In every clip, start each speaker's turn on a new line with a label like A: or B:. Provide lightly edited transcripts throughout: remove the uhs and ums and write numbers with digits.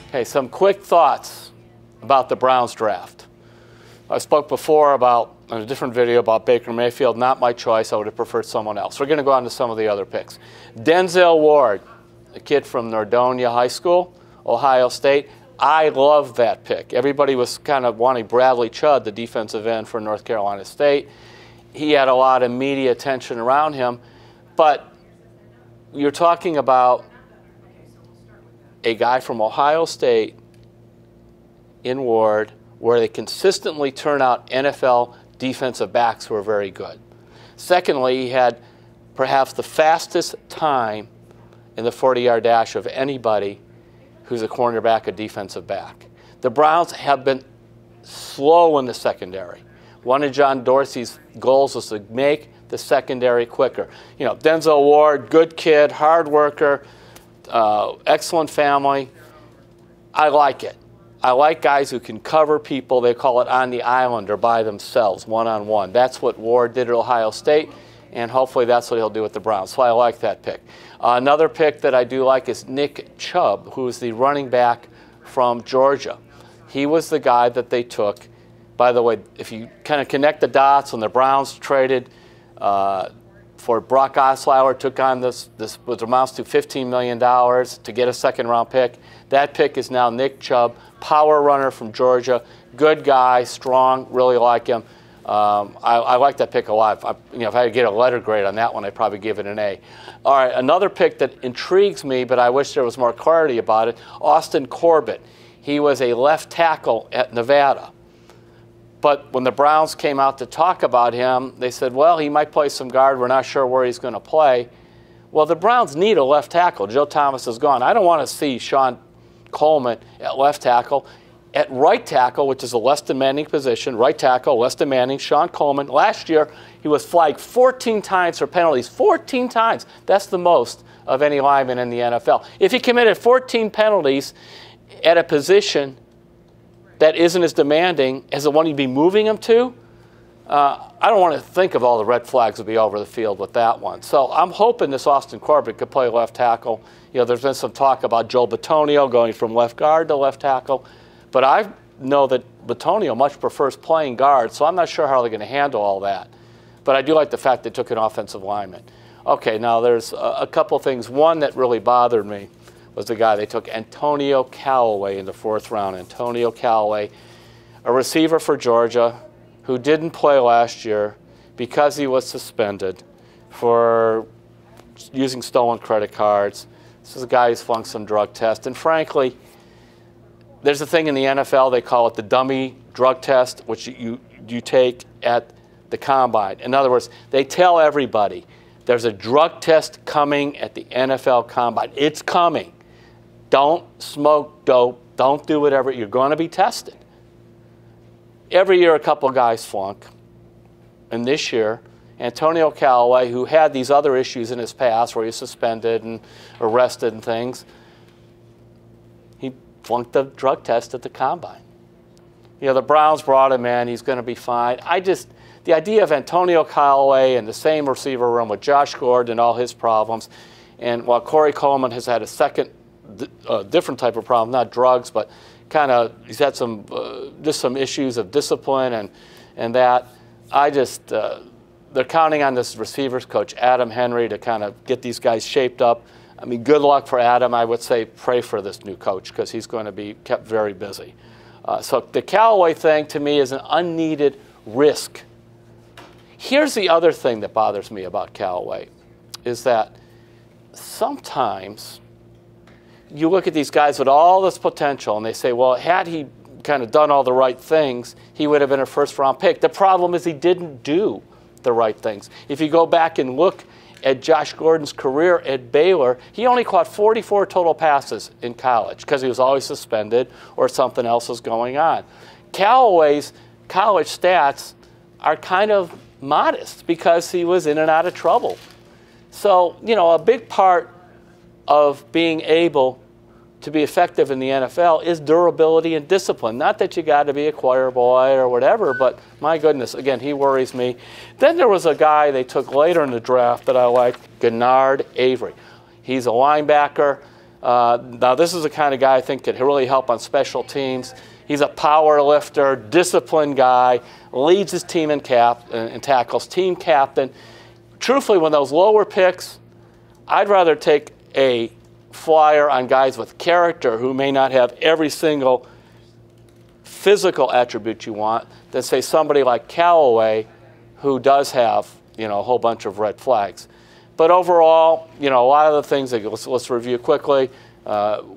A: Okay, some quick thoughts about the Browns draft. I spoke before about, in a different video, about Baker Mayfield. Not my choice. I would have preferred someone else. We're going to go on to some of the other picks. Denzel Ward, a kid from Nordonia High School, Ohio State. I love that pick. Everybody was kind of wanting Bradley Chubb, the defensive end for North Carolina State. He had a lot of media attention around him. But you're talking about a guy from Ohio State in Ward, where they consistently turn out NFL defensive backs who are very good. Secondly, he had perhaps the fastest time in the 40-yard dash of anybody who's a cornerback, a defensive back. The Browns have been slow in the secondary. One of John Dorsey's goals was to make the secondary quicker. You know, Denzel Ward, good kid, hard worker, excellent family. I like it. I like guys who can cover people. They call it on the island or by themselves, one-on-one. That's what Ward did at Ohio State, and hopefully that's what he'll do with the Browns. So I like that pick. Another pick that I do like is Nick Chubb, who is the running back from Georgia. He was the guy that they took. By the way, if you kind of connect the dots, when the Browns traded for Brock Osweiler, took on this which amounts to $15 million to get a second-round pick. That pick is now Nick Chubb, power runner from Georgia, good guy, strong, really like him. I like that pick a lot. If I had to get a letter grade on that one, I'd probably give it an A. All right, another pick that intrigues me, but I wish there was more clarity about it, Austin Corbett. He was a left tackle at Nevada. But when the Browns came out to talk about him, they said, well, he might play some guard. We're not sure where he's going to play. Well, the Browns need a left tackle. Joe Thomas is gone. I don't want to see Sean Coleman at left tackle. At right tackle, which is a less demanding position, right tackle, less demanding, Sean Coleman. Last year, he was flagged 14 times for penalties. 14 times. That's the most of any lineman in the NFL. If he committed 14 penalties at a position that isn't as demanding as the one you'd be moving him to, I don't want to think of all the red flags would be over the field with that one. So I'm hoping this Austin Corbett could play left tackle. You know, there's been some talk about Joel Bitonio going from left guard to left tackle, but I know that Bitonio much prefers playing guard, so I'm not sure how they're going to handle all that. But I do like the fact they took an offensive lineman. Okay, now there's a couple things. One that really bothered me was the guy they took, Antonio Callaway, in the 4th round. Antonio Callaway, a receiver for Georgia who didn't play last year because he was suspended for using stolen credit cards. This is a guy who's flunked some drug test. And frankly, there's a thing in the NFL, they call it the dummy drug test, which you take at the combine. In other words, they tell everybody there's a drug test coming at the NFL combine. It's coming. Don't smoke dope. Don't do whatever. You're going to be tested. Every year a couple guys flunk. And this year, Antonio Callaway, who had these other issues in his past where he was suspended and arrested and things, he flunked the drug test at the combine. You know, the Browns brought him in. He's going to be fine. The idea of Antonio Callaway in the same receiver room with Josh Gordon and all his problems, and while Corey Coleman has had a second different type of problem, not drugs, but kind of he's had some just some issues of discipline and that. They're counting on this receivers coach, Adam Henry, to kind of get these guys shaped up. I mean, good luck for Adam. I would say pray for this new coach because he's going to be kept very busy. So the Callaway thing, to me, is an unneeded risk. Here's the other thing that bothers me about Callaway, is that sometimes you look at these guys with all this potential and they say, well, had he kind of done all the right things, he would have been a first-round pick. The problem is he didn't do the right things. If you go back and look at Josh Gordon's career at Baylor, he only caught 44 total passes in college because he was always suspended or something else was going on. Callaway's college stats are kind of modest because he was in and out of trouble. So, you know, a big part of being able to be effective in the NFL is durability and discipline. Not that you got to be a choir boy or whatever, but my goodness, again, he worries me. Then there was a guy they took later in the draft that I liked, Gennard Avery. He's a linebacker. Now this is the kind of guy I think could really help on special teams. He's a power lifter, disciplined guy, leads his team in tackles, team captain. Truthfully, when those lower picks, I'd rather take a flyer on guys with character who may not have every single physical attribute you want than say somebody like Callaway who does have, you know, a whole bunch of red flags. But overall, you know, a lot of the things that let's review quickly.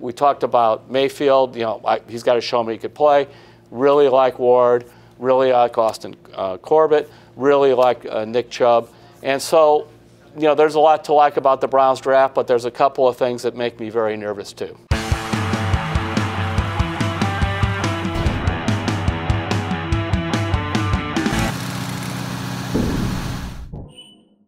A: We talked about Mayfield. You know, he's got to show me he could play. Really like Ward. Really like Corbett. Really like Nick Chubb. And so, you know, there's a lot to like about the Browns draft, but there's a couple of things that make me very nervous too.